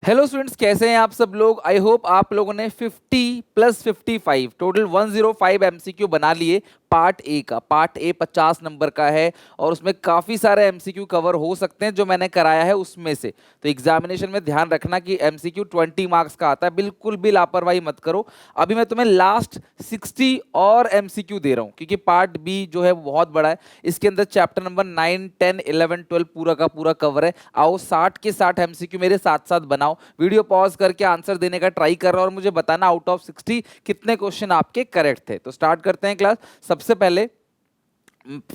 Hello students, कैसे हैं आप सब लोग। आई होप आप लोगों ने 50 प्लस 55 टोटल 105 एमसीक्यू बना लिए। पार्ट ए का, पार्ट ए 50 नंबर का है और उसमें काफ़ी सारे एमसीक्यू कवर हो सकते हैं जो मैंने कराया है उसमें से। तो एग्जामिनेशन में ध्यान रखना कि एमसीक्यू 20 मार्क्स का आता है, बिल्कुल भी लापरवाही मत करो। अभी मैं तुम्हें लास्ट 60 और एमसीक्यू दे रहा हूँ क्योंकि पार्ट बी जो है वो बहुत बड़ा है। इसके अंदर चैप्टर नंबर 9, 10, 11, 12 पूरा का पूरा कवर है। आओ 60 के 60 एमसीक्यू मेरे साथ साथ बनाओ। वीडियो पॉज करके आंसर देने का ट्राई कर रहा और मुझे बताना आउट ऑफ 60 कितने क्वेश्चन आपके करेक्ट थे। तो स्टार्ट करते हैं क्लास। सबसे पहले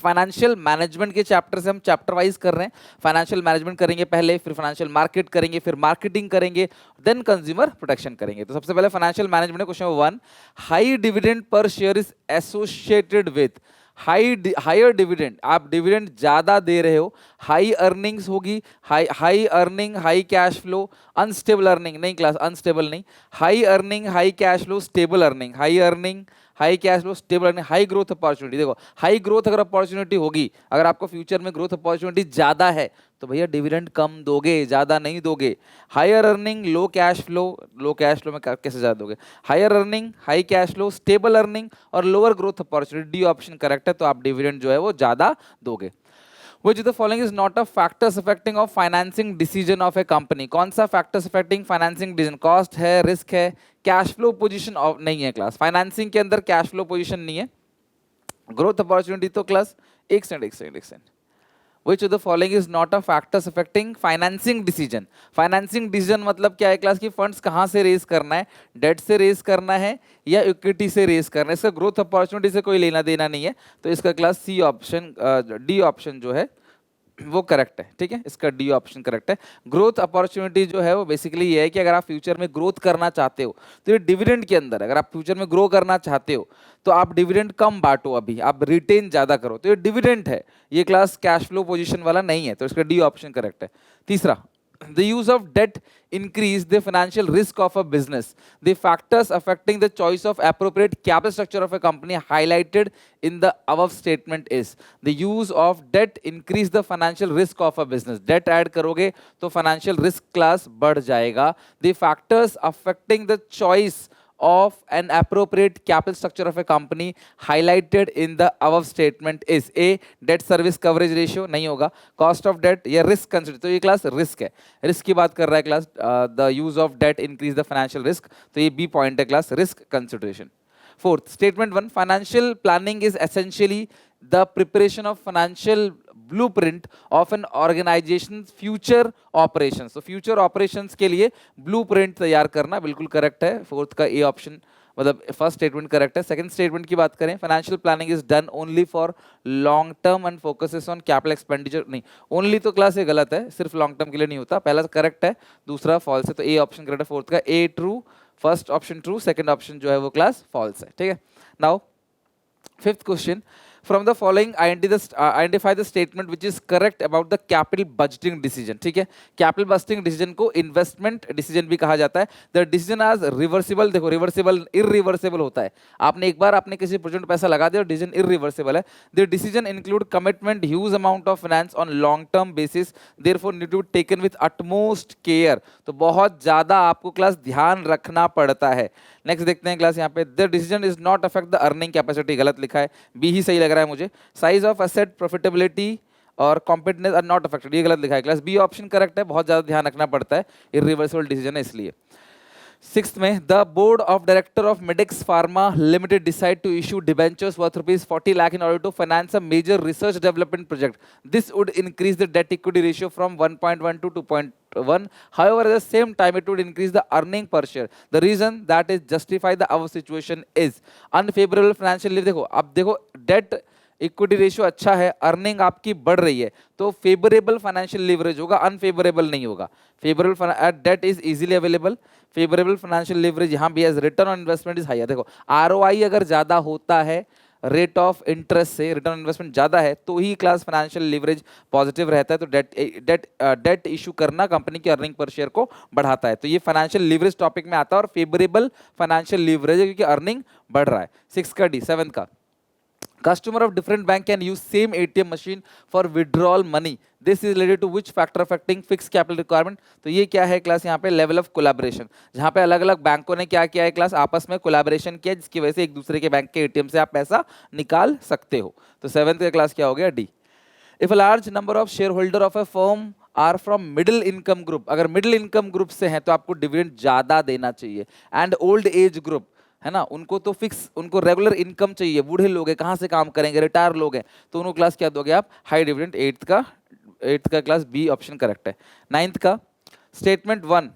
फाइनेंशियल मैनेजमेंट के चैप्टर से हम चैप्टर वाइज कर रहे हैं। फाइनेंशियल मैनेजमेंट करेंगे पहले, फिर फाइनेंशियल मार्केट करेंगे, फिर मार्केटिंग करेंगे, देन कंज्यूमर प्रोटेक्शन करेंगे। तो सबसे पहले financial management question number 1, high dividend per share is associated with. Higher dividend, आप डिविडेंड ज्यादा दे रहे हो, हाई अर्निंग्स होगी, high high earning high cash flow, unstable earning नहीं क्लास, अनस्टेबल नहीं, high earning high cash flow stable earning, high earning high cash flow stable earning, high growth opportunity. देखो high growth अगर opportunity होगी, अगर आपको future में growth opportunity ज्यादा है तो भैया डिविडेंड कम दोगे, ज्यादा नहीं दोगे। Higher earning low cash flow, low cash flow में कैसे ज्यादा दोगे। Higher earning high cash flow stable earning और lower growth opportunity, D option correct है, तो आप डिविडेंड जो है वो ज्यादा दोगे। Which of the following is not a factors affecting of financing decision of a company? कौन सा factors affecting financing decision? Cost है, रिस्क है, कैश फ्लो पोजीशन नहीं है क्लास। फाइनेंसिंग के अंदर कैश फ्लो पोजीशन नहीं है, ग्रोथ अपॉर्चुनिटी तो क्लास। एक second. Which of the following is not a factors affecting financing decision? Financing decision मतलब क्या है क्लास की, फंड्स कहाँ से रेज करना है, डेट से रेज करना है या इक्विटी से रेज करना है। इसका ग्रोथ अपॉर्चुनिटी से कोई लेना देना नहीं है, तो इसका class C option, D option जो है वो करेक्ट है। ठीक है, इसका डी ऑप्शन करेक्ट है। ग्रोथ अपॉर्चुनिटी जो है वो बेसिकली ये है कि अगर आप फ्यूचर में ग्रोथ करना चाहते हो तो ये डिविडेंड के अंदर, अगर आप फ्यूचर में ग्रो करना चाहते हो तो आप डिविडेंड कम बांटो, अभी आप रिटेन ज्यादा करो, तो ये डिविडेंड है। ये क्लास कैश फ्लो पोजीशन वाला नहीं है, तो इसका डी ऑप्शन करेक्ट है। तीसरा, the use of debt increase the financial risk of a business. The factors affecting the choice of appropriate capital structure of a company highlighted in the above statement is, the use of debt increase the financial risk of a business. Debt add करोगे तो financial risk class बढ़ जाएगा। The factors affecting the choice of an appropriate capital structure of a company highlighted in the above statement is a, debt service coverage ratio नहीं होगा, cost of debt या risk consider, तो ये class risk है, risk की बात कर रहा है class. The use of debt increase the financial risk, तो ये बी पॉइंट है class, risk consideration. Fourth, statement 1, financial planning is essentially the preparation of financial blueprint of an organization's future operations. So future operations के लिए blueprint तैयार करना बिल्कुल correct है। Fourth का ए ऑप्शन, मतलब फर्स्ट स्टेटमेंट करेक्ट है। सेकंड स्टेटमेंट की बात करें, financial planning is done only for long term and focuses on capital expenditure, नहीं ओनली तो क्लास ये गलत है, सिर्फ लॉन्ग टर्म के लिए नहीं होता। पहला करेक्ट है, दूसरा फॉल्स है, तो ए ऑप्शन करेक्ट है। फोर्थ का A true, first option true, second option जो है वो क्लास फॉल्स है। ठीक है, now fifth question, from the following identify the statement which is correct about the capital budgeting decision. ठीक है, capital budgeting decision को investment decision भी कहा जाता है। the decision as reversible, देखो reversible irreversible होता है, आपने एक बार आपने किसी प्रोजेक्ट में पैसा लगा दिया और decision irreversible है। the decision include commitment huge amount of finance on long term basis, therefore need to be taken with utmost care, तो बहुत ज्यादा आपको क्लास ध्यान रखना पड़ता है। नेक्स्ट देखते हैं क्लास यहाँ पे, the decision is not affect the earning capacity, गलत लिखा है, बी ही सही लग रहा है मुझे। साइज ऑफ एसेट, प्रॉफिटेबिलिटी और कॉम्पिटेंस आर नॉट अफेक्टेड, ये गलत लिखा है क्लास, बी ऑप्शन करेक्ट है, बहुत ज्यादा ध्यान रखना पड़ता है, इरिवर्सिबल डिसीजन है इसलिए। सिक्स्थ में, the board of director of Medics Pharma Limited decide to issue debentures worth ₹40 lakh in order to finance a major research development project, this would increase the debt equity ratio from 1.1 to 2.1, however at the same time it would increase the earning per share, the reason that is justify the above situation is unfavorable financial leverage। देखो अब देखो, date equity ratio अच्छा है, earning आपकी बढ़ रही है, तो फेवरेबल फाइनेंशियल लीवरेज होगा, अनफेवरेबल नहीं होगा। Favourable debt is easily available, favourable financial leverage यहाँ भी है, return on investment is high. देखो आरओआई अगर ज्यादा होता है रेट ऑफ इंटरेस्ट से, रिटर्न ऑन इन्वेस्टमेंट ज्यादा है, तो ही क्लास फाइनेंशियल लीवरेज पॉजिटिव रहता है, तो डेट इशू करना कंपनी की अर्निंग पर शेयर को बढ़ाता है, तो ये फाइनेंशियल लीवरेज टॉपिक में आता है और फेवरेबल फाइनेंशियल लीवरेज है क्योंकि अर्निंग बढ़ रहा है। 6 का डी। 7 का, Customer of different bank can use same ATM machine for withdrawal money. This is related to which factor affecting fixed capital requirement? तो ये क्या है क्लास, यहाँ पे लेवल ऑफ कोलैबोरेशन, जहाँ पे अलग अलग बैंकों ने क्या किया है क्लास, आपस में कोलैबोरेशन किया, जिसकी वजह से एक दूसरे के बैंक के एटीएम से आप पैसा निकाल सकते हो। तो सेवेंथ का क्लास क्या हो गया, D. If a large number of share holder of a firm are from middle income group, अगर मिडिल इनकम ग्रुप से हैं तो आपको डिविडेंड ज्यादा देना चाहिए। एंड ओल्ड एज ग्रुप है ना, उनको तो फिक्स, उनको रेगुलर इनकम चाहिए, बूढ़े लोग हैं, कहाँ से काम करेंगे, रिटायर लोग हैं, तो उनको क्लास क्या दोगे आप, हाई डिविडेंड। एट्थ का क्लास बी ऑप्शन करेक्ट है। नाइन्थ का statement 1,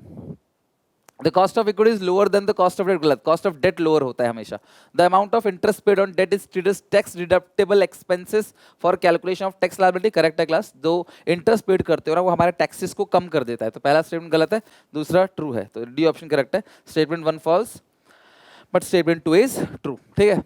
the cost of equity is lower than the cost of debt, गलत, कॉस्ट ऑफ डेट लोअर होता है हमेशा। The amount of interest paid on debt is treated tax deductible expenses for calculation of tax liability, correct है class. दो interest paid करते हो ना, वो हमारे टैक्सेस को कम कर देता है, तो पहला स्टेटमेंट गलत है, दूसरा ट्रू है, तो डी ऑप्शन करेक्ट है। Statement 1 false but statement 2 is true, ठीक है।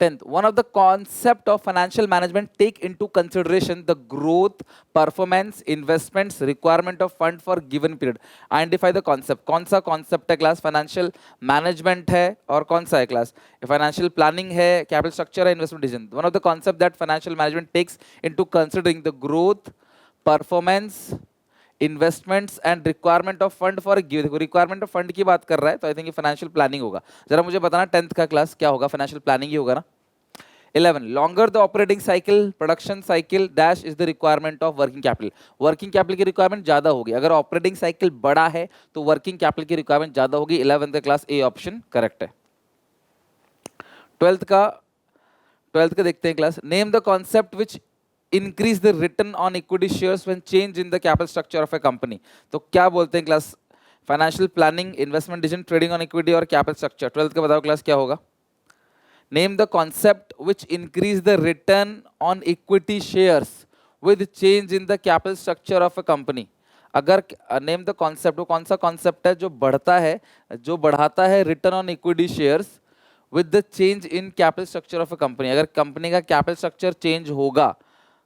10th, one of the concept of financial management take into consideration the growth, performance, investments, requirement of fund for given period. Identify the concept. कौन सा concept है class, financial management है और कौन सा है क्लास, financial planning है, capital structure है, investment decision. One of the concept that financial management takes into considering the growth, performance, investments and requirement of fund for given, requirement of fund की बात कर रहा है, तो आई थिंक फाइनेंशियल प्लानिंग होगा। जरा मुझे बताना 10th का क्लास क्या होगा, फाइनेंशियल प्लानिंग ही होगा ना। 11, longer the operating cycle, production cycle dash is the requirement of working capital, working capital की रिक्वायरमेंट ज्यादा होगी, अगर ऑपरेटिंग साइकिल बड़ा है तो वर्किंग कैपिटल की रिक्वायरमेंट ज्यादा होगी। 11th का क्लास ए ऑप्शन करेक्ट है। 12th का देखते हैं class, name the concept which increase the return on equity shares when change in the capital structure of a company। तो क्या बोलते हैं class, financial planning, investment decision, trading on equity और capital structure. 12th का बताओ class क्या होगा। Name the concept which increase the return on equity shares with change in the capital structure of a company. अगर name the concept, वो कौन सा concept है जो बढ़ता है, जो बढ़ाता है return on equity shares with the change in capital structure of a company. अगर कंपनी का कैपिटल स्ट्रक्चर चेंज होगा,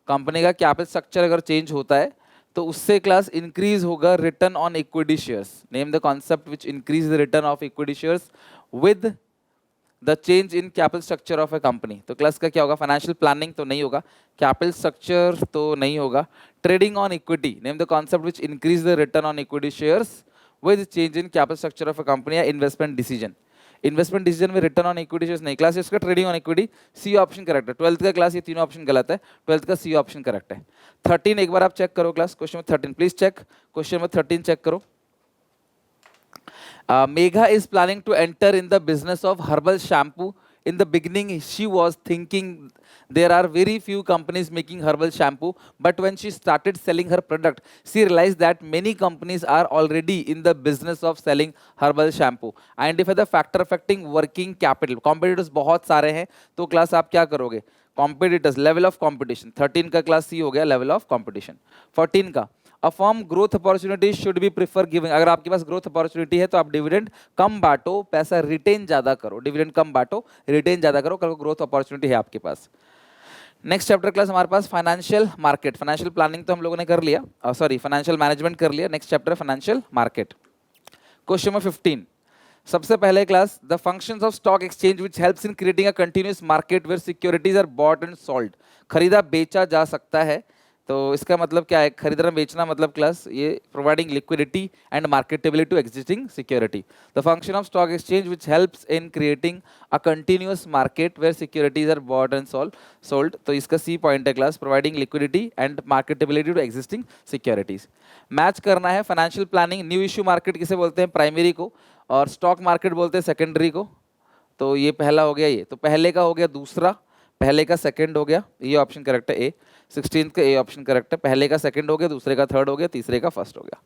कंपनी का कैपिटल स्ट्रक्चर अगर चेंज होता है तो उससे क्लास इंक्रीज होगा return on equity shares. Name the concept which increase the return of equity shares with the change in capital structure of a company. तो class का क्या होगा, फाइनेंशियल प्लानिंग तो नहीं होगा, कैपिटल स्ट्रक्चर तो नहीं होगा, trading on equity. Name the concept which increase the return on equity shares with change in capital structure of a company, या इन्वेस्टमेंट डिसीजन। इन्वेस्टमेंट डिसीजन में रिटर्न ऑन इक्विटी शेयर्स नहीं, class इसका trading on equity, C option correct है। 12th का class ये तीनों option गलत है, 12th का सी ऑप्शन करेक्ट है। 13 एक बार आप चेक करो class, question number 13 please check, question number 13 check करो। Megha is planning to enter in the business of herbal shampoo. In the beginning, she was thinking there are very few companies making herbal shampoo, but when she started selling her product, she realized that many companies are already in the business of selling herbal shampoo. Identify the factor affecting working capital. Competitors बहुत सारे हैं, तो class आप क्या करोगे? Competitors, level of competition. 13 का class सी हो गया, level of competition. 14 का a firm growth opportunity should be prefer giving. अगर आपके पास ग्रोथ अपॉर्चुनिटी है तो आप डिविडेंड कम बांटो, पैसा रिटेन ज्यादा करो, डिविडेंड कम बांटो, रिटेन ज्यादा करो, कल ग्रोथ अपॉर्चुनिटी है आपके पास। नेक्स्ट चैप्टर क्लास हमारे पास फाइनेंशियल मार्केट। फाइनेंशियल प्लानिंग तो हम लोगों ने कर लिया, सॉरी फाइनेंशियल मैनेजमेंट कर लिया। Next chapter financial market. Question number 15, सबसे पहले class, the functions of stock exchange which helps in creating a continuous market where securities are bought and sold. खरीदा बेचा जा सकता है, तो इसका मतलब क्या है, खरीदना बेचना मतलब क्लास ये providing liquidity and marketability to existing security. The function of stock exchange which helps in creating a continuous market where securities are bought and sold. तो इसका सी पॉइंट है class, providing liquidity and marketability to existing securities. Match करना है financial planning, new issue market किसे बोलते हैं, primary को, और स्टॉक मार्केट बोलते हैं सेकेंडरी को। तो ये पहला हो गया, ये तो पहले का हो गया दूसरा, पहले का सेकंड हो गया, ये ऑप्शन करेक्ट है ए। 16 का ए ऑप्शन करेक्ट है, पहले का सेकंड हो गया, दूसरे का थर्ड हो गया, तीसरे का फर्स्ट हो गया।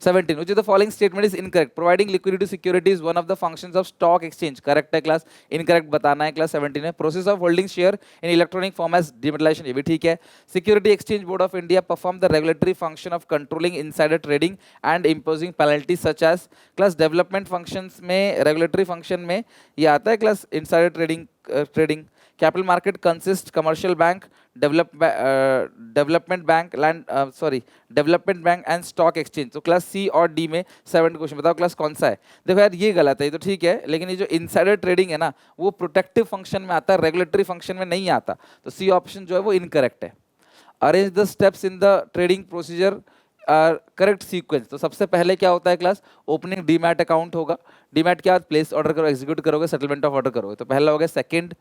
17, which of the following statement is incorrect? Providing liquidity to security is one of the functions of stock exchange. Correct है क्लास, incorrect बताना है क्लास 17 में। Process of holding share in electronic form as dematerialization, ये भी ठीक है। Security Exchange Board of India perform the regulatory function of controlling insider trading and imposing penalties such as, class development functions में regulatory function में ये आता है class insider trading, capital market consist commercial bank, development bank, land development bank and stock exchange. तो class C और D में 7 question, बताओ class कौन सा है। देखो यार ये गलत है, ये तो ठीक है, लेकिन ये जो इनसाइडर ट्रेडिंग है ना वो प्रोटेक्टिव फंक्शन में आता है, रेगुलेटरी फंक्शन में नहीं आता। तो सी ऑप्शन जो है वो इनकरेक्ट है। Arrange the steps in the trading procedure correct sequence. तो सबसे पहले क्या होता है क्लास, ओपनिंग डीमैट अकाउंट होगा, डीमैट के बाद प्लेस ऑर्डर करो, एग्जीक्यूट करोगे, सेटलमेंट ऑफ ऑर्डर करोगे। तो पहला हो गया सेकंड,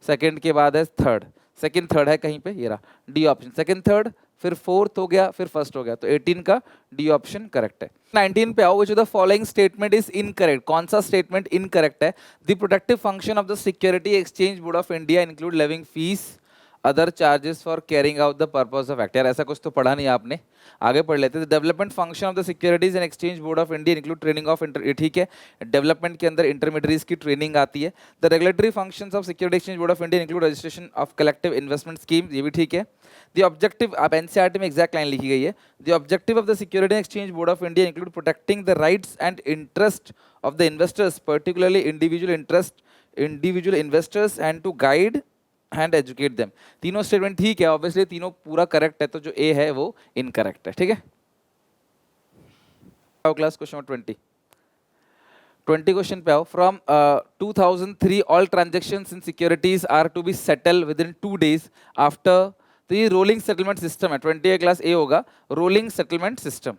सेकंड के बाद है थर्ड, सेकंड थर्ड है कहीं पे, ये रहा डी ऑप्शन, सेकंड थर्ड, फिर फोर्थ हो गया, फिर फर्स्ट हो गया। तो 18 का डी ऑप्शन करेक्ट है। 19 पे आओ, which of the following statement is incorrect. कौन सा स्टेटमेंट इनकरेक्ट है। The protective function of the security exchange board of India include levying fees other charges for carrying out the purpose of act. यार ऐसा कुछ तो पढ़ा नहीं आपने, आगे पढ़ लेते हैं। Development function of the securities and exchange board of India include training of ठीक है, डेवलपमेंट के अंदर इंटरमीडिएट्स की ट्रेनिंग आती है। The regulatory functions of security exchange board of India include registration of collective investment scheme, ये भी ठीक है। द ऑब्जेक्टिव, आप एनसीईआरटी में एग्जैक्ट लाइन लिखी गई है, the objective of the security exchange board of India include protecting the rights and interest of the investors, particularly individual investors and to guide and educate them. तीनों statement ठीक है, obviously तीनों पूरा correct है, तो जो ए है वो इनकरेक्ट है। ठीक है, क्लास क्वेश्चन 20 क्वेश्चन पे आओ। From 2003 all transactions in securities are to be settle within 2 days after. तो ये रोलिंग सेटलमेंट सिस्टम है, 20 क्लास ए होगा, रोलिंग सेटलमेंट सिस्टम।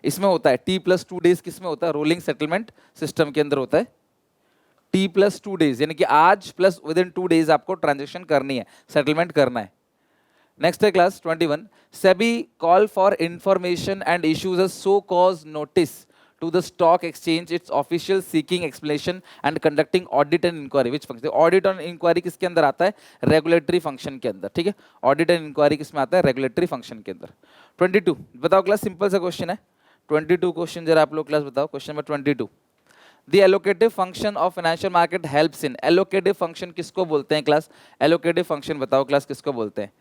इसमें होता है T+2 days, किसमें होता है, रोलिंग सेटलमेंट सिस्टम के अंदर होता है T+2 days, यानी कि आज प्लस विद इन 2 days आपको ट्रांजेक्शन करनी है, सेटलमेंट करना है। नेक्स्ट है class 21, SEBI call for information and issues a show cause notice to the stock exchange its official seeking explanation and conducting audit and inquiry which function। audit and inquiry किसके अंदर आता है, regulatory function के अंदर। ठीक है, audit and inquiry किसमें आता है, regulatory function के अंदर। 22 बताओ क्लास, सिंपल सा क्वेश्चन है 22 क्वेश्चन, जरा आप लोग क्लास बताओ। Question number 22, The allocative function of financial market helps in। allocative function किसको बोलते हैं क्लास, allocative function बताओ क्लास किसको बोलते हैं।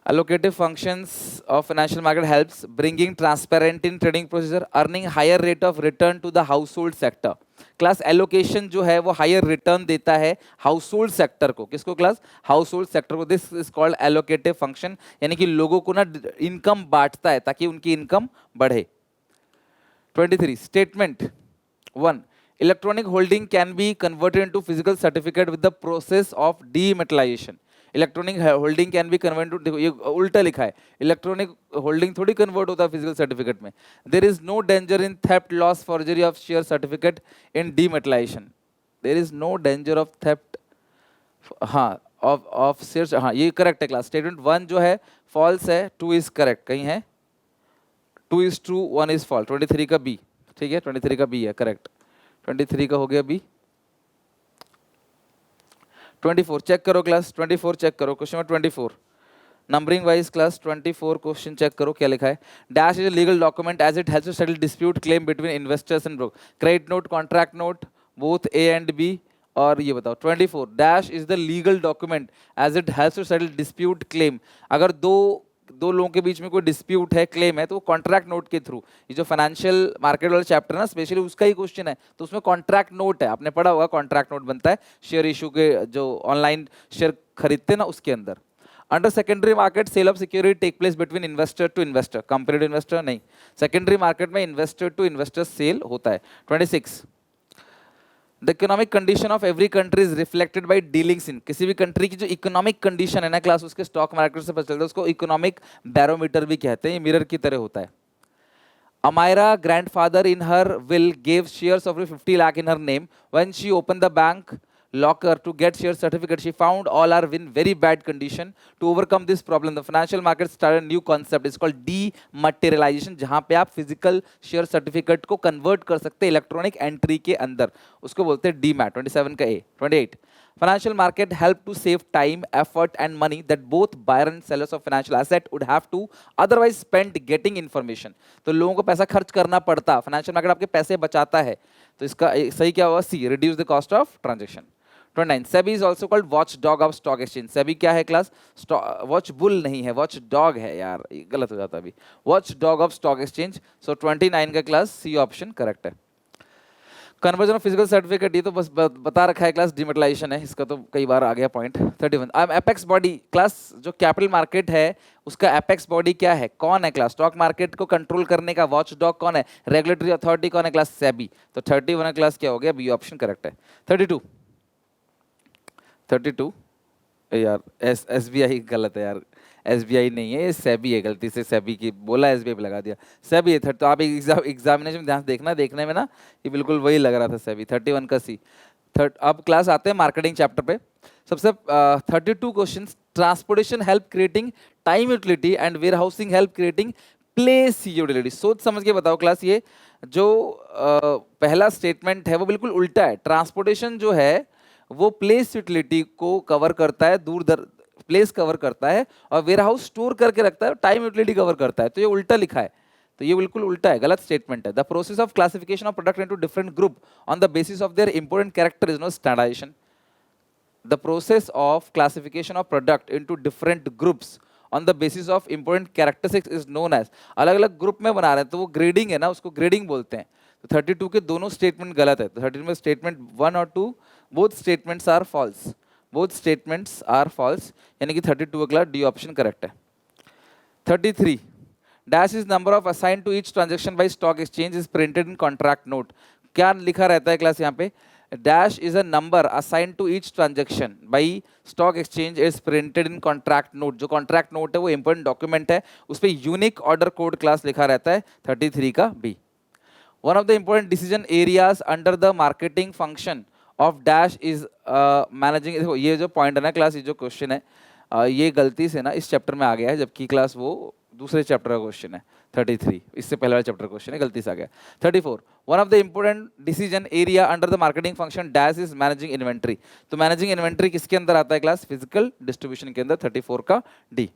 Allocative functions of financial market helps bringing transparent in trading procedure, earning higher rate of return to the household sector। Class allocation जो है वो higher return देता है household sector को, किसको क्लास, household sector को। This is called allocative function, यानी कि लोगों को ना इनकम बांटता है ताकि उनकी इनकम बढ़े। 23 statement 1, electronic holding can be converted into physical certificate with the process of dematerialization। Electronic holding can be convert to, देखो ये उल्टा लिखा है, इलेक्ट्रॉनिक होल्डिंग थोड़ी कन्वर्ट होता है फिजिकल सर्टिफिकेट में। There is no danger in theft, loss, forgery of share certificate in dematerialisation. There is no danger of theft, हाँ ऑफ शेयर, हाँ ये करेक्ट है क्लास। स्टेटमेंट 1 जो है फॉल्स है, 2 इज करेक्ट, कहीं है 2 इज ट्रू 1 इज फॉल्स। 23 का बी, ठीक है 23 का बी है करेक्ट, 23 का हो गया बी। 24 चेक करो क्लास, 24 चेक करो, question number 24 numbering wise class 24 question check करो क्या लिखा है। Dash is a legal document as it helps to settle dispute claim between investors and broker. Credit note, contract note, both A and B. और ये बताओ 24 dash is the legal document as it helps to settle dispute claim. अगर दो लोगों के बीच में कोई dispute है, क्लेम है, तो वो कॉन्ट्रैक्ट नोट के थ्रू, ये जो फाइनेंशियल मार्केट वाला चैप्टर है ना स्पेशली उसका ही क्वेश्चन है, तो उसमें कॉन्ट्रैक्ट नोट है, आपने पढ़ा होगा कॉन्ट्रैक्ट नोट बनता है शेयर इशू के, जो ऑनलाइन शेयर खरीदते हैं ना उसके अंदर। Under secondary market sale of security take place between investor to investor, company to investor नहीं, सेकेंडरी मार्केट में इन्वेस्टर टू इन्वेस्टर सेल होता है। 26 the economic condition of every country is reflected by dealings in. किसी भी country की जो economic condition है ना क्लास, उसके स्टॉक मार्केट से पता चलता है, उसको इकोनॉमिक बैरोमीटर भी कहते हैं, ये मिरर की तरह होता है। Amaira grandfather in her will gave shares of 50 lakh in her name when she open the bank locker to get share certificate. She found all are in very bad condition. To overcome this problem, the financial market started a new concept. It's called dematerialization, जहाँ पे आप physical share certificate को convert कर सकते हैं electronic entry के अंदर, उसको बोलते हैं demat। 27 का A। 28 financial market help to save time, effort and money that both buyer and sellers of financial asset would have to otherwise spend getting information। तो लोगों को पैसा खर्च करना पड़ता, फाइनेंशियल मार्केट आपके पैसे बचाता है। तो इसका सही क्या होगा, C, reduce the cost of transaction. 29 SEBI is also called watchdog of stock exchange. SEBI क्या है क्लास, वॉच बुल नहीं है, वॉच डॉग है यार, गलत हो जाता अभी, watchdog of stock exchange. So 29 का क्लास सी ऑप्शन करेक्ट है। कन्वर्जन ऑफ फिजिकल सर्टिफिकेट, ये तो बस बता रखा है क्लास, डिमेटलाइजेशन है, इसका तो कई बार आ गया पॉइंट। 31 अब एपेक्स बॉडी क्लास, जो कैपिटल मार्केट है उसका एपेक्स बॉडी क्या है, कौन है क्लास, स्टॉक मार्केट को कंट्रोल करने का वॉच डॉग कौन है, रेगुलेटरी अथॉरिटी कौन है क्लास, सेबी। तो 31 क्लास क्या हो गया, बी ऑप्शन करेक्ट है। 32 32 यार एसबीआई गलत है यार, एसबीआई नहीं है ये, सेबी है, गलती से सेबी की बोला, एसबीआई पे लगा दिया, सेबी है। तो आप एग्जामिनेशन में ध्यान से देखना, देखने में ना ये बिल्कुल वही लग रहा था सेबी। 31 का सी। अब क्लास आते हैं मार्केटिंग चैप्टर पे। सबसे 32 question, transportation help creating time utility and warehousing help creating place utility. सोच समझ के बताओ क्लास, ये जो पहला स्टेटमेंट है वो बिल्कुल उल्टा है। ट्रांसपोर्टेशन जो है वो प्लेस यूटिलिटी को कवर करता है, दूर दर प्लेस कवर करता है, और वेयर हाउस स्टोर करके रखता है, टाइम यूटिलिटी कवर करता है। तो ये उल्टा लिखा है, तो ये बिल्कुल उल्टा है, गलत स्टेटमेंट है। The process of classification of product into different group on the basis of their important character is not standardization. The process of classification of product into different groups on the basis of important characteristics is known as. अलग अलग group में बना रहे हैं तो वो grading है ना, उसको ग्रेडिंग बोलते हैं। तो 32 के दोनों स्टेटमेंट गलत है। तो 32 में स्टेटमेंट 1 और 2 both statements are false, both statements are false, यानी कि 32 अगला डी ऑप्शन करेक्ट है। 33 dash is number of assign to each transaction by stock exchange is printed in contract note. क्या लिखा रहता है क्लास यहाँ पे, dash is a number assign to each transaction by stock exchange is printed in contract note. जो contract note है वो important document है, उस पर यूनिक ऑर्डर कोड क्लास लिखा रहता है। 33 का B. One of the important decision areas under the marketing function of dash is managing. देखो ये जो पॉइंट है ना क्लास, ये जो क्वेश्चन है ये गलती से ना इस चैप्टर में आ गया है, जबकि क्लास वो दूसरे चैप्टर का क्वेश्चन है। 33 इससे पहले वाला चैप्टर क्वेश्चन है, गलती से आ गया। 34 one of the important decision area under the marketing function dash is managing inventory. तो मैनेजिंग इन्वेंट्री किसके अंदर आता है क्लास, फिजिकल डिस्ट्रीब्यूशन के अंदर। 34 का डी।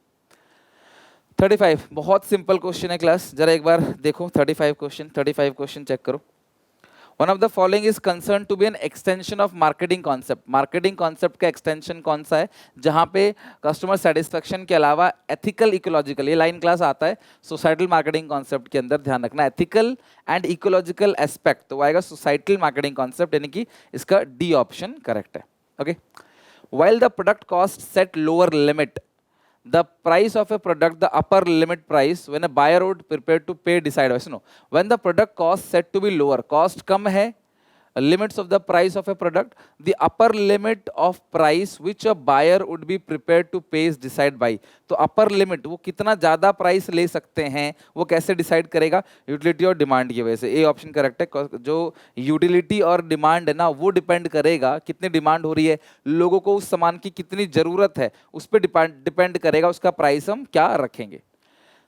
35 बहुत सिंपल क्वेश्चन है क्लास, जरा एक बार देखो 35 क्वेश्चन। 35 क्वेश्चन चेक करो। One of the following is concern to be an extension of marketing concept. Marketing concept का एक्सटेंशन कौन सा है, जहां पे कस्टमर सेटिस्फेक्शन के अलावा एथिकल इकोलॉजिकल, ये लाइन क्लास आता है सोसाइटल मार्केटिंग कॉन्सेप्ट के अंदर, ध्यान रखना एथिकल एंड इकोलॉजिकल एस्पेक्ट, तो आएगा सोसाइटल मार्केटिंग कॉन्सेप्ट, यानी कि इसका डी ऑप्शन करेक्ट है। Okay, while the product cost set lower limit, the price of a product, the upper limit price when a buyer would prepare to pay decide. No, when the product cost set to be lower, cost कम है, limits of the price of a product, the upper limit of price which a buyer would be prepared to pay is decide by. तो upper limit वो कितना ज़्यादा price ले सकते हैं वो कैसे डिसाइड करेगा, यूटिलिटी और डिमांड की वजह से। ए ऑप्शन करेक्ट है। जो यूटिलिटी और डिमांड है ना वो डिपेंड करेगा, कितनी डिमांड हो रही है, लोगों को उस सामान की कितनी ज़रूरत है, उस पर डिपेंड करेगा उसका प्राइस हम क्या रखेंगे।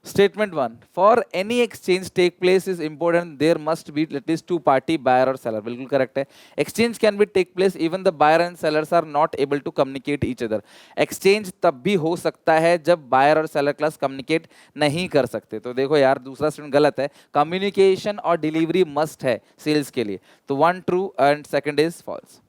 Statement 1, for any exchange take place is important there must be at least two party, buyer और seller। बिल्कुल करेक्ट है। Exchange can be take place even the buyer and sellers are not able to communicate each other। Exchange तब भी हो सकता है जब buyer और seller class communicate नहीं कर सकते। तो देखो यार दूसरा स्टेटमेंट गलत है, communication और delivery must है सेल्स के लिए। तो 1 true and second is false।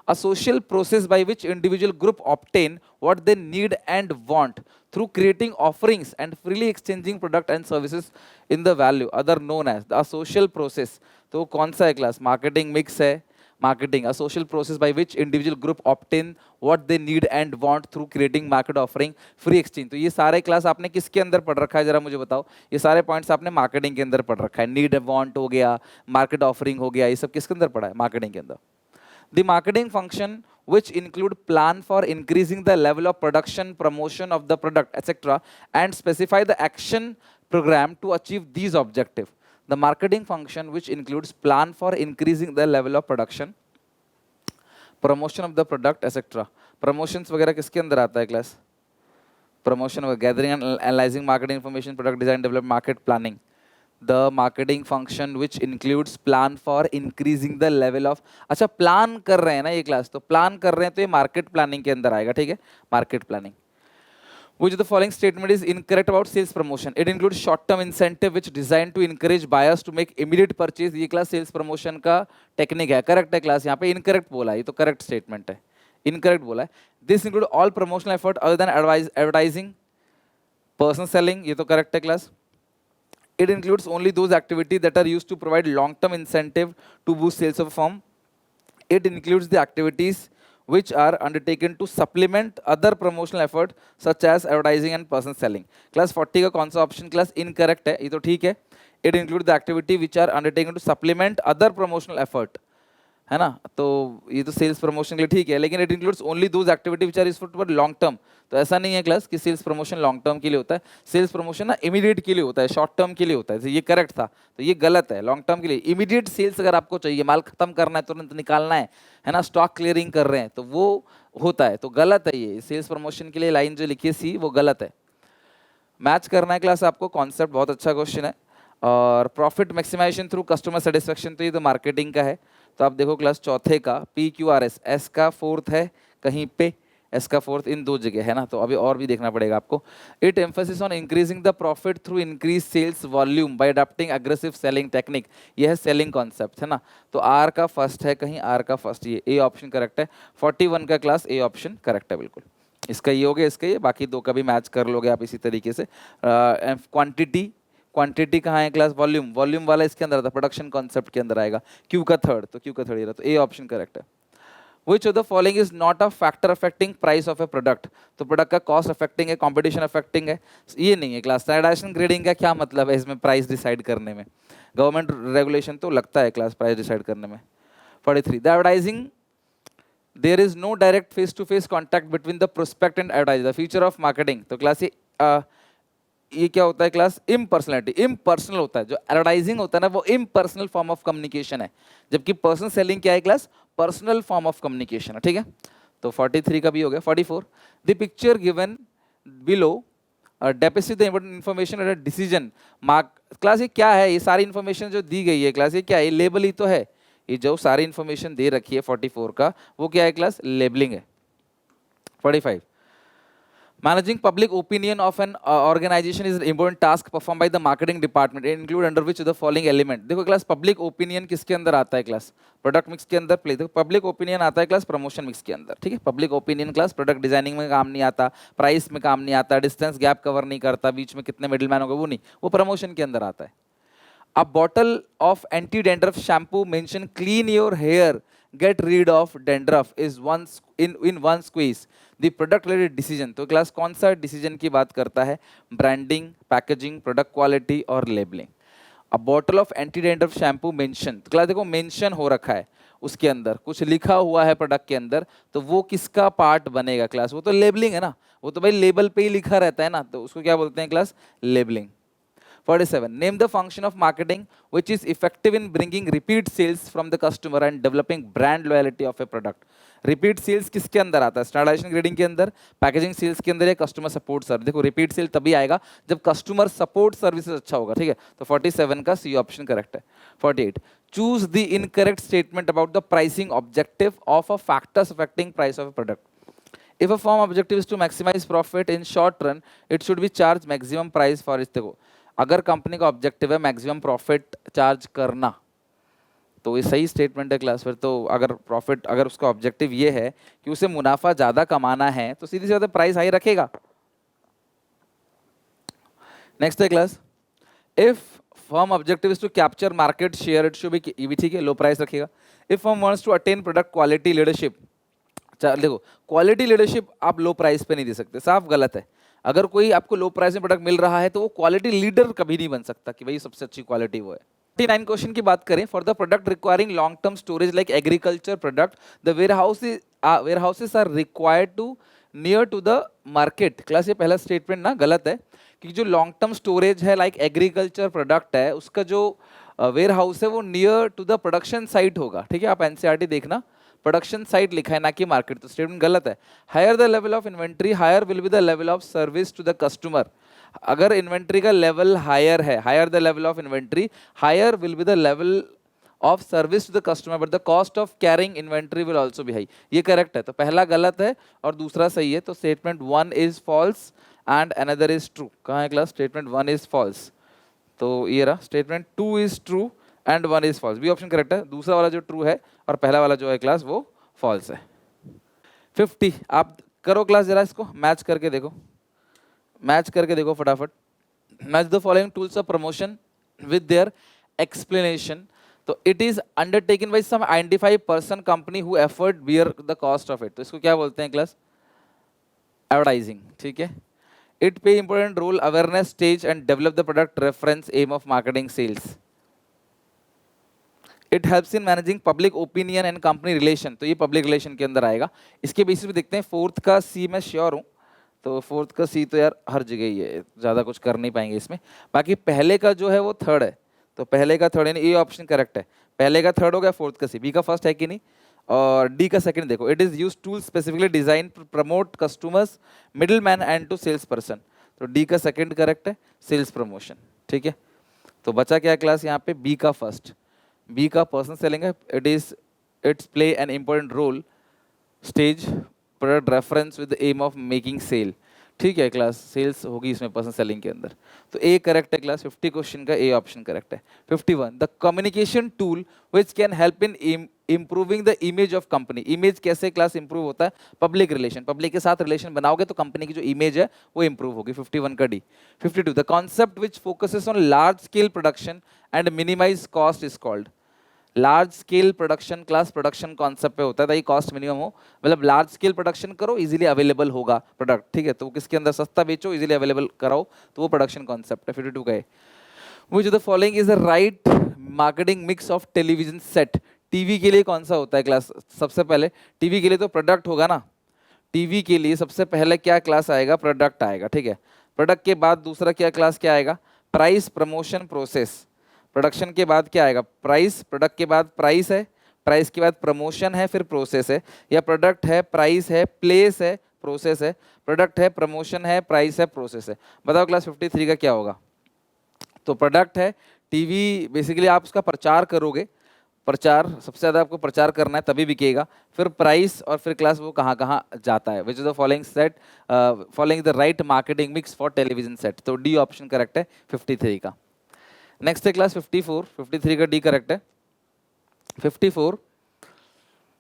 A social process by which individual group obtain what they need and want through creating offerings and freely exchanging product and services in the value other known as a social process। तो कौन सा है class, marketing mix है। marketing a social process by which individual group obtain what they need and want through creating market offering free exchange। तो ये सारे class आपने किसके अंदर पढ़ रखा है जरा मुझे बताओ, ये सारे पॉइंट्स आपने मार्केटिंग के अंदर पढ़ रखा है। नीड वांट हो गया, मार्केट ऑफरिंग हो गया, ये सब किसके अंदर पढ़ा है, मार्केटिंग के अंदर। The marketing function which include plan for increasing the level of production, promotion of the product, etc. and specify the action program to achieve these objectives। The marketing function which includes plan for increasing the level of production, promotion of the product, etc. Promotions वगैरह किसके अंदर आता है class, promotion gathering and analyzing marketing information, product design, development, market planning। The marketing function which includes plan for increasing the level of, अच्छा plan कर रहे हैं ना ये क्लास, तो प्लान कर रहे हैं तो ये मार्केट प्लानिंग के अंदर आएगा, ठीक है, market planning. Which of the following statement is incorrect about sales promotion? It includes short-term incentive which designed to encourage buyers to make immediate purchase। ये क्लास सेल्स प्रमोशन का टेक्निक है, correct है class, यहाँ पे incorrect बोला है, ये तो करेक्ट स्टेटमेंट है, इनकरेक्ट बोला है। This include all promotional effort other than advertising, personal selling, ये तो करेक्ट है class. It includes only those activities that are used to provide long-term incentive to boost sales of a firm. It includes the activities which are undertaken to supplement other promotional effort such as advertising and person selling. Class 40 का कौन सा option class incorrect है? ये तो ठीक है. It includes the activity which are undertaken to supplement other promotional effort. है ना? तो ये तो सेल्स प्रमोशन के लिए ठीक है, लेकिन it includes only those activity which are useful for long term. तो ऐसा नहीं है क्लास कि सेल्स प्रमोशन लॉन्ग टर्म के लिए होता है. सेल्स प्रमोशन ना इमीडिएट के लिए होता है, शॉर्ट टर्म के लिए होता है. तो ये करेक्ट था, तो ये गलत है. लॉन्ग टर्म के लिए इमीडिएट सेल्स अगर आपको चाहिए, माल खत्म करना है, तुरंत निकालना है ना, स्टॉक क्लियरिंग कर रहे हैं, तो वो होता है. तो गलत है ये सेल्स प्रमोशन के लिए लाइन जो लिखी सी वो गलत है. मैच करना है क्लास आपको. कॉन्सेप्ट बहुत अच्छा क्वेश्चन है. और profit maximization through customer satisfaction, तो ये तो मार्केटिंग का है. तो आप देखो क्लास चौथे का PQRS, एस का फोर्थ है कहीं पे, एस का फोर्थ इन दो जगह है ना, तो अभी और भी देखना पड़ेगा आपको. It emphasis on increasing the profit through increase sales volume by adopting aggressive selling technique. यह है सेलिंग कॉन्सेप्ट है ना. तो आर का फर्स्ट है कहीं, आर का फर्स्ट, ये ए ऑप्शन करेक्ट है. 41 का क्लास ए ऑप्शन करेक्ट है बिल्कुल. इसका ये हो गया, इसका ये, बाकी दो का भी मैच कर लोगे आप इसी तरीके से. क्वांटिटी, क्वांटिटी कहाँ है क्लास? वॉल्यूम, वॉल्यूम वाला इसके अंदर आता, प्रोडक्शन कॉन्सेप्ट के अंदर आएगा. क्यू का थर्ड, तो क्यू का थर्ड ये रहा, तो ए ऑप्शन करेक्ट है. Which of the following is not a factor affecting price of A product? तो प्रोडक्ट का कॉस्ट अफेक्टिंग है, कॉम्पिटिशन अफेक्टिंग है, ये नहीं है क्लास. स्टैंडर्डाइजेशन ग्रेडिंग का क्या मतलब है इसमें प्राइस डिसाइड करने में? गवर्नमेंट रेगुलेशन तो लगता है क्लास प्राइस डिसाइड करने में. 43 the advertising, there is no direct face to face contact between the prospect and advertiser, the feature of marketing. तो क्लास ये क्या होता है क्लास? इम्पर्सनलिटी, इम्पर्सनल होता है. जो एडवर्टाइजिंग होता है ना वो इम्पर्सनल फॉर्म ऑफ कम्युनिकेशन है, जबकि पर्सनल सेलिंग क्या है class? Personal form of communication है. ठीक है, तो 43 का भी हो गया. 44 the picture given below deficit the information at decision mark. Class ये क्या है? ये सारी इंफॉर्मेशन जो दी गई है क्लास, ये क्या है? ये लेबल ही तो है. ये जो सारी इंफॉर्मेशन दे रखी है 44 का, वो क्या है क्लास? लेबलिंग है. 45 Managing public opinion of an organization is an important task performed by the marketing department. It include under which of the following element? देखो क्लास पब्लिक ओपिनियन किसके अंदर आता है क्लास? प्रोडक्ट मिक्स के अंदर play. देखो public opinion आता है क्लास प्रमोशन मिक्स के अंदर. ठीक है, public opinion class product designing में काम नहीं आता, प्राइस में काम नहीं आता, डिस्टेंस गैप कवर नहीं करता, बीच में कितने मिडिल मैन होगा वो नहीं, वो प्रमोशन के अंदर आता है. A bottle of anti-dandruff shampoo mention clean your hair, get rid of dandruff is in one squeeze. The product related decision. तो क्लास कौन सा डिसीजन की बात करता है? ब्रांडिंग, पैकेजिंग, प्रोडक्ट क्वालिटी और labelling. A bottle of anti dandruff shampoo mention. तो class देखो मेंशन हो रखा है, उसके अंदर कुछ लिखा हुआ है प्रोडक्ट के अंदर, तो वो किसका पार्ट बनेगा क्लास? वो तो लेबलिंग है ना, वो तो भाई लेबल पे ही लिखा रहता है ना, तो उसको क्या बोलते हैं class? Labelling. 47 name the function of marketing which is effective in bringing repeat sales from the customer and developing brand loyalty of a product. Repeat sales किसके अंदर आता है? स्टैंडर्डाइजेशन ग्रेडिंग के अंदर, पैकेजिंग सेल्स के अंदर, या कस्टमर सपोर्ट सर्विस. देखो रिपीट सेल तभी आएगा जब कस्टमर सपोर्ट सर्विसेज अच्छा होगा. ठीक है, तो 47 का सी ऑप्शन करेक्ट है. 48 choose the incorrect statement about the pricing objective of a factors affecting price of a product. If a firm objective is to maximize profit in short run, it should be charge maximum price for its. देखो अगर company का objective है maximum profit charge करना, तो ये सही statement है class. फिर तो अगर प्रॉफिट, अगर उसका ऑब्जेक्टिव ये है कि उसे मुनाफा ज्यादा कमाना है, तो सीधी सी बात है प्राइस हाई रखेगा. नेक्स्ट है class, if firm objective is to capture market share, it should be, ये भी ठीक है, लो प्राइस रखेगा. If firm wants to attain product quality leadership, देखो क्वालिटी लीडरशिप आप लो प्राइस पे नहीं दे सकते, साफ गलत है. अगर कोई आपको लो प्राइस में प्रोडक्ट मिल रहा है तो वो क्वालिटी लीडर कभी नहीं बन सकता कि भाई सबसे अच्छी क्वालिटी वो है. 49 क्वेश्चन की बात करें, for the product requiring long term storage like agriculture product, the warehouses are required to near to the market. Class ये पहला स्टेटमेंट ना गलत है, कि जो लॉन्ग टर्म स्टोरेज है लाइक एग्रीकल्चर प्रोडक्ट है, उसका जो वेयर हाउस है वो near to the production site होगा. ठीक है, आप एनसीईआरटी देखना, प्रोडक्शन साइट लिखा है ना कि मार्केट, तो स्टेटमेंट गलत है. Higher the level of inventory, higher will be the level of service to the customer. अगर इन्वेंट्री का लेवल हायर है, higher the level of inventory, higher will be the level of service to the customer, but the cost of carrying inventory will also be high. ये correct है, तो पहला गलत है और दूसरा सही है. तो statement 1 is false and another is true. कहाँ है क्लास? स्टेटमेंट 1 इज फॉल्स, तो ये रहा. Statement 2 is true and 1 is false. B option correct है. दूसरा वाला जो ट्रू है और पहला वाला जो है क्लास वो फॉल्स है. 50 आप करो क्लास, जरा इसको मैच करके देखो, मैच करके देखो फटाफट. Match the following tools of promotion with their explanation. तो it is undertaken by some identified person company who effort bear the cost of it. तो इसको क्या बोलते हैं क्लास? एडवर्टाइजिंग, ठीक है. It play important role awareness stage and develop the product reference aim of marketing sales. It helps in managing public opinion and company relation. तो ये public relation के अंदर आएगा. इसके बेसिस पे देखते हैं. फोर्थ का सी मैं श्योर हूँ, तो फोर्थ का सी तो यार हर जगह ही है, ज़्यादा कुछ कर नहीं पाएंगे इसमें. बाकी पहले का जो है वो थर्ड है, तो पहले का थर्ड यानी ए ऑप्शन करेक्ट है. पहले का थर्ड हो गया, फोर्थ का सी. बी का फर्स्ट है कि नहीं, और डी का सेकंड देखो. It is use tool specifically design promote customers middle man and to sales person. तो डी का सेकंड करेक्ट है, सेल्स प्रमोशन. ठीक है, तो बचा क्या क्लास यहाँ पे? बी का फर्स्ट. बी का पर्सन सेलिंग है. It's play an important role stage product reference with aim of making sale. ठीक है क्लास, सेल्स होगी इसमें पर्सन सेलिंग के अंदर. तो ए करेक्ट है क्लास. 50 क्वेश्चन का ए ऑप्शन करेक्ट है. 51 the communication tool which can help in improving the image of company. Image कैसे क्लास इंप्रूव होता है? Public relation. पब्लिक के साथ रिलेशन बनाओगे तो कंपनी की जो इमेज है वो इंप्रूव होगी. 51 का D. 52 the concept which focuses on large scale production and minimize cost is called. Large scale production class production concept पे होता है ताकि कॉस्ट मिनिमम हो. मतलब लार्ज स्केल प्रोडक्शन करो, इजीली अवेलेबल होगा प्रोडक्ट. ठीक है, तो किसके अंदर सस्ता बेचो, इजीली अवेलेबल कराओ, तो वो प्रोडक्शन कॉन्सेप्ट है. 52 का है which of the following is the right marketing mix of television set. TV के लिए कौन सा होता है क्लास? सबसे पहले टीवी के लिए तो प्रोडक्ट होगा ना. टीवी के लिए सबसे पहले क्या क्लास आएगा? प्रोडक्ट आएगा. ठीक है, प्रोडक्ट के बाद दूसरा क्या क्लास क्या आएगा? Price, promotion, process. प्रोडक्शन के बाद क्या आएगा? प्राइस. प्रोडक्ट के बाद प्राइस है, प्राइस के बाद प्रमोशन है, फिर प्रोसेस है. या प्रोडक्ट है, प्राइस है, प्लेस है, प्रोसेस है. प्रोडक्ट है, प्रमोशन है, प्राइस है, प्रोसेस है. बताओ क्लास 53 का क्या होगा? तो प्रोडक्ट है, टीवी बेसिकली आप उसका प्रचार करोगे. प्रचार सबसे ज़्यादा आपको प्रचार करना है तभी बिकेगा. फिर प्राइस और फिर क्लास वो कहाँ कहाँ जाता है. Which is the following set following the right marketing mix for television set. तो डी ऑप्शन करेक्ट है 53 का. नेक्स्ट है क्लास 54. 53 का डी करेक्ट है. 54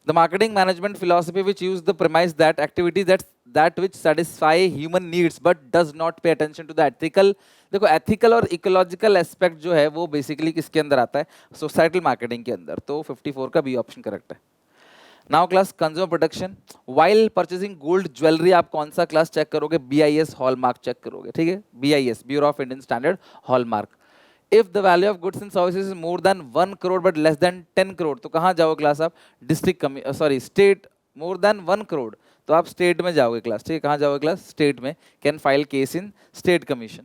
the marketing management philosophy which use the premise that activity that which satisfy human needs but does not pay attention to the ethical. देखो ethical और ecological aspect जो है वो बेसिकली किसके अंदर आता है? सोसाइटल मार्केटिंग के अंदर. तो 54 का बी ऑप्शन करेक्ट है. Now class consumer protection. While purchasing gold jewellery आप कौन सा क्लास चेक करोगे? BIS हॉलमार्क चेक करोगे. ठीक है, BIS bureau of Indian standard hallmark. If the value of goods and services is more than 1 crore but less than 10 crore, तो कहाँ जाओगे क्लास आप? District state. More than 1 crore तो आप स्टेट में जाओगे क्लास. ठीक है, कहाँ जाओगे क्लास? स्टेट में. Can file case in state commission.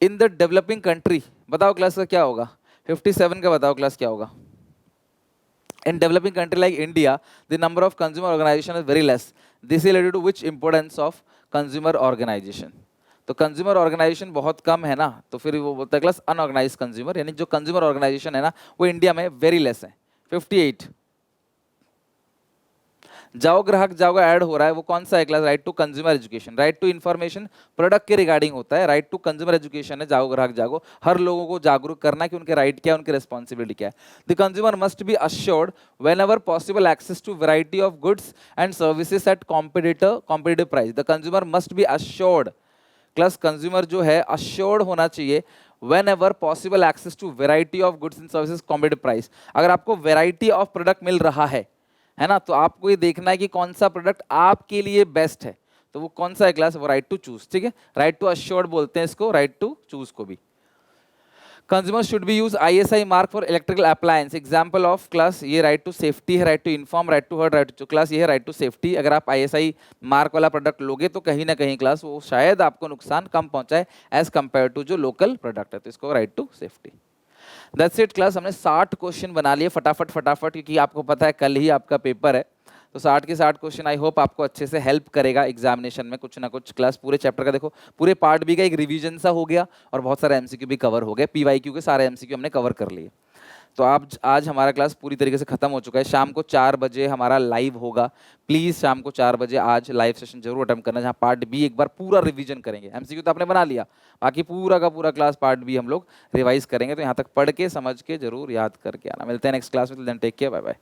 In the developing country बताओ क्लास का क्या होगा? 57 का बताओ क्लास क्या होगा? In developing country like India the number of consumer organization is very less. This is related to which importance of consumer organization. तो consumer organization बहुत कम है ना, तो फिर वो बोलता है क्लास अनऑर्गेनाइज कंज्यूमर, यानी जो कंज्यूमर ऑर्गेनाइजेशन है ना वो इंडिया में वेरी लेस है. 58 जाओ ग्राहक जाओ ऐड हो रहा है, वो कौन सा है class? Right to consumer education. Right to information product के रिगार्डिंग होता है. राइट टू कंज्यूमर एजुकेशन है जाओ ग्राहक जागो. हर लोगों को जागरूक करना कि उनके राइट क्या है, उनकी रिस्पॉन्सिबिलिटी क्या है. The consumer must be assured whenever possible access to variety of goods and services at competitive price. The consumer must be assured class. Consumer जो है अश्योर्ड होना चाहिए whenever possible access to variety of goods and services competitive price. अगर आपको variety of product मिल रहा है ना, तो आपको ये देखना है कि कौन सा प्रोडक्ट आपके लिए बेस्ट है. तो वो कौन सा है क्लास? वो राइट टू चूज. ठीक है, राइट टू अश्योर्ड बोलते हैं इसको, राइट टू चूज को भी. Consumer should be use ISI mark for electrical appliance. Example of class ये राइट टू सेफ्टी है, right to inform, right to hurt, right to class ये है राइट टू सेफ्टी. अगर आप ISI मार्क वाला product लोगे तो कहीं ना कहीं क्लास वो शायद आपको नुकसान कम पहुंचाए एज कंपेयर टू जो लोकल प्रोडक्ट है. तो इसको right to safety. That's it class. हमने 60 क्वेश्चन बना लिए फटाफट, क्योंकि आपको पता है कल ही आपका पेपर है. तो 60 के 60 क्वेश्चन आई होप आपको अच्छे से हेल्प करेगा एग्जामिनेशन में. कुछ ना कुछ क्लास पूरे चैप्टर का देखो, पूरे पार्ट बी का एक रिवीजन सा हो गया और बहुत सारे MCQ भी कवर हो गए. PYQ के सारे MCQ हमने कवर कर लिए. तो आप आज हमारा क्लास पूरी तरीके से खत्म हो चुका है. शाम को 4 बजे हमारा लाइव होगा. प्लीज़ शाम को 4 बजे आज लाइव सेशन जरूर अटेम्प्ट करना, जहाँ पार्ट बी एक बार पूरा रिवीजन करेंगे. MCQ तो आपने बना लिया, बाकी पूरा का पूरा क्लास पार्ट बी हम लोग रिवाइज करेंगे. तो यहाँ तक पढ़ के समझ के जरूर याद करके आना. मिलते हैं नेक्स्ट क्लास में. Take care, bye bye.